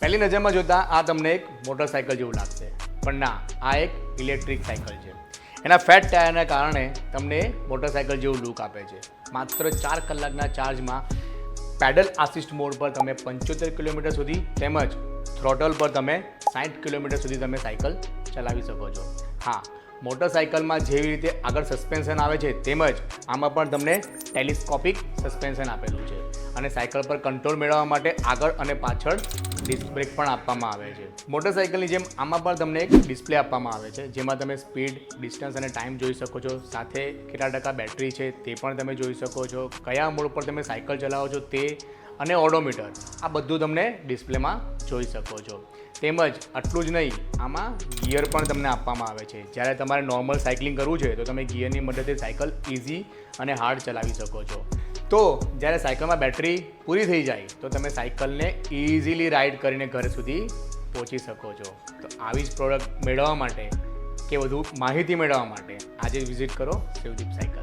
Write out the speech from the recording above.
પહેલી નજરમાં જોતાં આ તમને એક મોટરસાઇકલ જેવું લાગશે, પણ ના, આ એક ઇલેક્ટ્રિક સાયકલ છે. એના ફેટ ટાયરના કારણે તમને મોટરસાઇકલ જેવું લુક આપે છે. માત્ર 4 કલાકના ચાર્જમાં પેડલ આસિસ્ટ મોડ પર તમે 75 કિલોમીટર સુધી તેમજ થ્રોટલ પર તમે 60 કિલોમીટર સુધી તમે સાયકલ ચલાવી શકો છો. હા, મોટરસાઇકલમાં જેવી રીતે આગળ સસ્પેન્શન આવે છે તેમજ આમાં પણ તમને ટેલિસ્કોપિક સસ્પેન્શન આપેલું છે અને સાયકલ પર કંટ્રોલ મેળવવા માટે આગળ અને પાછળ ડિસ્ક બ્રેક પણ આપવામાં આવે છે. મોટરસાઇકલની જેમ આમાં પણ તમને એક ડિસ્પ્લે આપવામાં આવે છે જેમાં તમે સ્પીડ, ડિસ્ટન્સ અને ટાઈમ જોઈ શકો છો. સાથે કેટલા ટકા બેટરી છે તે પણ તમે જોઈ શકો છો. કયા મોડ પર તમે સાયકલ ચલાવો છો તે અને ઓડોમીટર, આ બધું તમને ડિસ્પ્લેમાં જોઈ શકો છો. તેમજ આટલું જ નહીં, આમાં ગિયર પણ તમને આપવામાં આવે છે. જ્યારે તમારે નોર્મલ સાયકલિંગ કરવું છે તો તમે ગિયરની મદદથી સાયકલ ઇઝી અને હાર્ડ ચલાવી શકો છો. તો જ્યારે સાયકલમાં બેટરી પૂરી થઈ જાય તો તમે સાયકલને ઇઝીલી રાઇડ કરીને ઘર સુધી પહોંચી શકો છો. તો આવી જ પ્રોડક્ટ મેળવવા માટે કે વધુ માહિતી મેળવવા માટે આજે વિઝિટ કરો શિવદીપ સાયકલ.